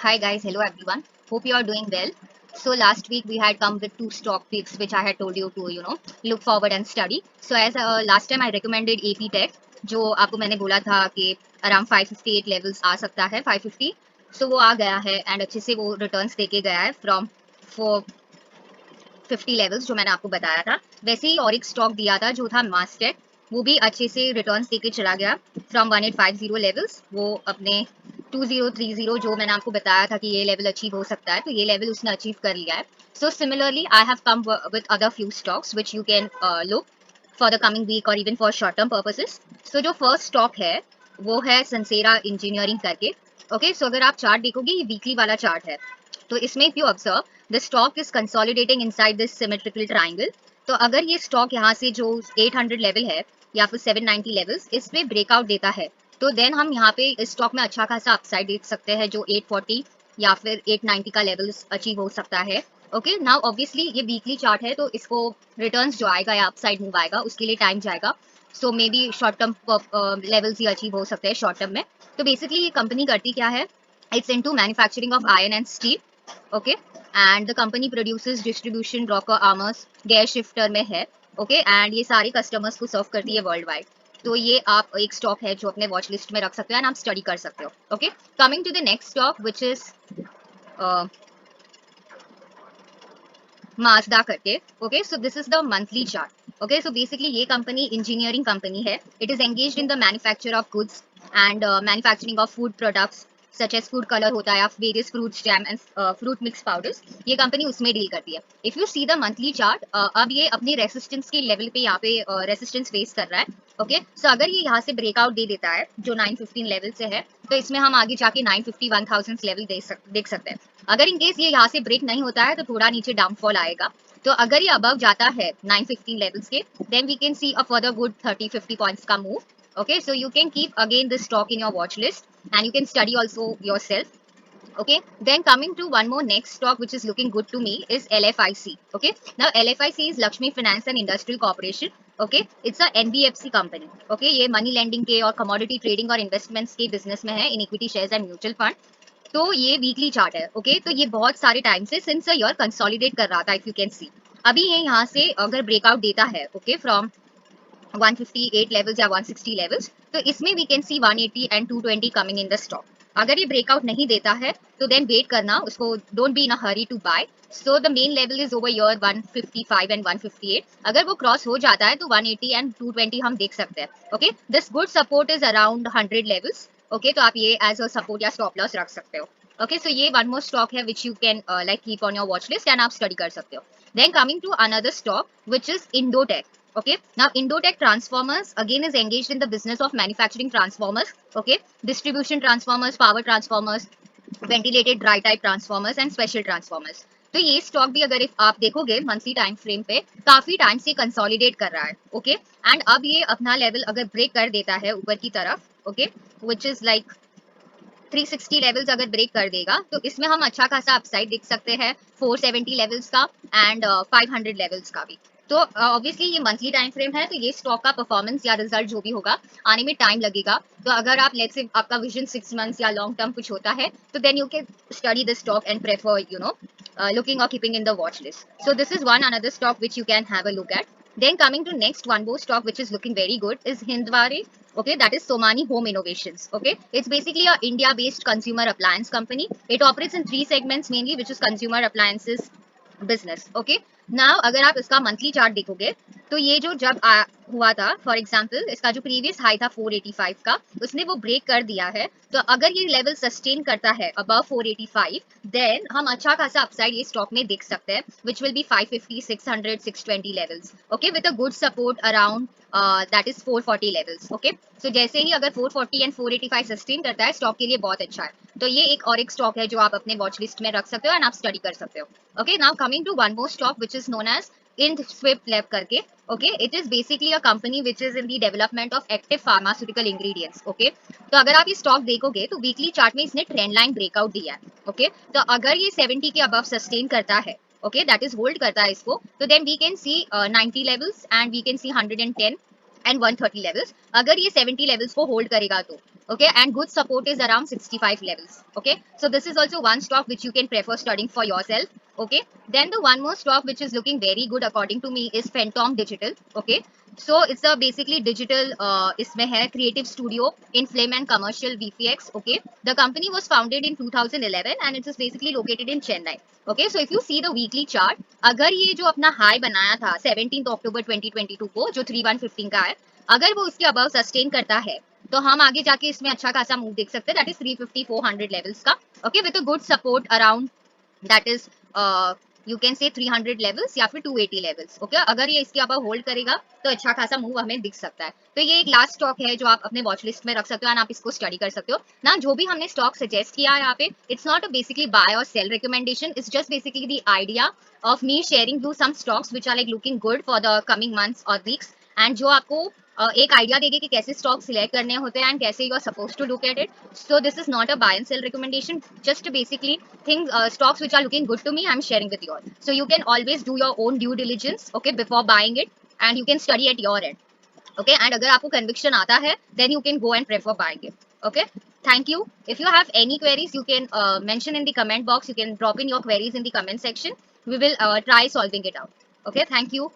Hi guys, hello everyone. Hope you are doing well. So last week we had come with two stock picks which I had told you to look forward and study. So as last time I recommended AP Tech जो आपको मैंने बोला था कि around 558 levels आ सकता है 550. सो वो आ गया है एंड अच्छे से वो रिटर्न्स देके गया है फ्रॉम 450 लेवल्स जो मैंने आपको बताया था. वैसे ही और एक स्टॉक दिया था जो था मास्टेक, वो भी अच्छे से रिटर्न्स देके चला गया फ्रॉम 1850 लेवल्स. वो अपने 2030 जो मैंने आपको बताया था कि ये लेवल अचीव हो सकता है, तो ये लेवल उसने अचीव कर लिया है. So similarly I have come with other few stocks which you can look for the coming week or even for short term purposes. So जो फर्स्ट स्टॉक है वो है संसेरा इंजीनियरिंग करके. ओके, सो अगर आप चार्ट देखोगे ये वीकली वाला चार्ट है. तो इसमें if you observe the stock is consolidating inside this symmetrical triangle. तो अगर ये स्टॉक यहाँ से जो 800 लेवल है या फिर 790 लेवल्स इस पे ब्रेकआउट देता है, तो देन हम यहाँ पे इस स्टॉक में अच्छा खासा अपसाइड देख सकते हैं जो 840 या फिर 890 का लेवल्स अचीव हो सकता है. ओके, नाउ ऑब्वियसली ये वीकली चार्ट है तो इसको रिटर्न्स जो आएगा या अपसाइड मूव आएगा उसके लिए टाइम जाएगा. So maybe short term levels ही अचीव हो सकते हैं शॉर्ट टर्म में. तो बेसिकली ये कंपनी करती क्या है, it's into manufacturing of iron and steel. Okay, and the company produces distribution rocker armors, gear shifter में है. Okay, and ये सारे कस्टमर्स को सर्व करती है वर्ल्ड वाइड. तो ये आप एक स्टॉक है जो अपने वॉच लिस्ट में रख सकते हो एंड आप स्टडी कर सकते हो. Okay, coming to the next stock which is Mazda करके. Okay, so this is the monthly chart. Okay, so basically ये कंपनी इंजीनियरिंग कंपनी है. It is engaged in the manufacture of goods and manufacturing of food products such as food colour होता है या various fruits jam and fruit mix powders. ये company उसमें deal करती है. If you see the monthly chart, अब ये अपनी रेसिस्टेंस के लेवल पे यहाँ पे रेसिस्टेंस फेस कर रहा है. ओके, सो अगर ये यहाँ से ब्रेकआउट दे देता है जो 915 लेवल से है, तो इसमें हम आगे जाके 950 1000 लेवल देख सकते हैं. अगर इन केस ये यहाँ से ब्रेक नहीं होता है तो थोड़ा नीचे डाउनफॉल आएगा. तो अगर ये अबव जाता है 915 लेवल्स के, then we can see a further good 30-50 points का मूव. Okay, so you can keep again this stock in your watch list and you can study also yourself. Okay, then coming to one more next stock which is looking good to me is LFIC. Okay, now LFIC is Lakshmi Finance and Industrial Corporation. Okay, it's a NBFC company. Okay, ये money lending के और commodity trading और investments के business में है in equity shares and mutual fund. तो ये weekly chart है. ओके, तो ये बहुत सारे टाइम से सिंस अ ईयर कंसोलिडेट कर रहा था. इफ यू कैन सी अभी ये यहाँ से अगर ब्रेकआउट देता है ओके फ्रॉम 158 लेवल्स या 160 लेवल्स, तो इसमें we can see 180 and 220 coming in the stock. अगर ये ब्रेकआउट नहीं देता है तो देन वेट करना उसको. Don't be in a hurry to buy. So the main level is over your 155 and 158. अगर वो क्रॉस हो जाता है तो 180 एंड 220 हम देख सकते हैं. Okay, this good support is around 100 levels. Okay, तो आप ये एज अ सपोर्ट या स्टॉप लॉस रख सकते हो. ओके, सो ये वन मोर स्टॉक है which you can like keep on your watch list and आप स्टडी कर सकते हो. Then coming to another stock which is Indotech. Okay, now Indotech Transformers again is engaged in the business of manufacturing transformers. Okay, distribution transformers, power transformers, ventilated dry type transformers and special transformers. तो ये stock भी अगर आप देखोगे monthly time frame पे काफी time से consolidate कर रहा है. ओके, एंड अब ये अपना लेवल अगर ब्रेक कर देता है ऊपर की तरफ, okay, which is like 360 levels अगर ब्रेक कर देगा तो इसमें हम अच्छा खासा अपसाइड देख सकते हैं 470 लेवल्स का एंड 500 लेवल्स का भी. तो ऑब्वियसली ये मंथली टाइम फ्रेम है तो ये स्टॉक का परफॉर्मेंस या रिजल्ट जो भी होगा आने में टाइम लगेगा. तो अगर आप लेट्स से आपका विजन 6 मंथ्स या लॉन्ग टर्म कुछ होता है तो then you can study the stock and prefer looking or keeping in the watch list. So this is one another stock which you can have a look at. Then coming to next one more stock which is looking very good is Hindware. Okay, that is Somani Home Innovations. Okay, it's basically a India based consumer appliance company. It operates in three segments mainly, which is consumer appliances business. Okay, now अगर आप इसका monthly chart देखोगे तो ये जो जब हुआ था फॉर एग्जांपल इसका जो प्रीवियस हाई था 485 का उसने वो ब्रेक कर दिया है. तो अगर ये लेवल सस्टेन करता है अबव 485 देन हम अच्छा खासा अपसाइड ये स्टॉक में देख सकते हैं which will be 550 600 620 levels. Okay, with a good support around that is 440 levels. Okay, so जैसे ही अगर 440 एंड 485 सस्टेन करता है स्टॉक के लिए बहुत अच्छा है. तो ये एक और एक स्टॉक है जो आप अपने वॉच लिस्ट में रख सकते हो एंड आप स्टडी कर सकते हो. Okay, now coming to one more stock which is known as IndSwift Lab करके. Okay, it is basically a company which is in the development of active pharmaceutical ingredients. Okay, तो अगर आप ये stock देखोगे तो वीकली चार्ट में इसने trend line breakout दिया है. ओके, तो अगर ये 70 के अबव सस्टेन करता है, ओके, दैट इज होल्ड करता है इसको, तो then we can see 90 levels and we can see 110 and 130 levels. अगर ये 70 लेवल्स को होल्ड करेगा तो Okay, and good support is around 65 levels. Okay, so this is also one stock which you can prefer studying for yourself. Okay, then the one more stock which is looking very good according to me is Phantom Digital. Okay, so it's a basically digital इसमें है creative studio in film and commercial VFX. Okay, the company was founded in 2011 and it is basically located in Chennai. Okay, so if you see the weekly chart, अगर ये जो अपना high बनाया था 17 अक्टूबर 2022 को जो 3115 का है, अगर वो इसके अबव सस्टेन करता है तो हम आगे जाके इसमें अच्छा खासा मूव देख सकते हैं, दैट इज 350 400 लेवल्स का. Okay, with a good support around that is you can say 300 levels या फिर 280 लेवल्स. ओके, अगर ये इसके अबव होल्ड करेगा तो अच्छा खासा मूव हमें दिख सकता है. तो ये एक लास्ट स्टॉक है जो आप अपने वॉच लिस्ट में रख सकते हो एंड आप इसको स्टडी कर सकते हो ना. जो भी हमने स्टॉक सजेस्ट किया है यहाँ पे, it's not a basically buy or sell recommendation, it's just basically the idea of me sharing you some stocks which are like looking good for the coming months or weeks, and जो आपको एक idea देगी कि कैसे stock select करने होते हैं and कैसे you are suppose to look at it. So this is not a buy and sell recommendation, just basically thing stocks which are looking good to me I'm sharing with you all. So you can always do your own due diligence, okay, before buying it, and you can study at your end. Okay, and अगर आपको conviction आता है then you can go and prefer buying it. Okay, thank you. If you have any queries you can mention in the comment box. You can drop in your queries in the comment section. We will try solving it out. Okay, thank you.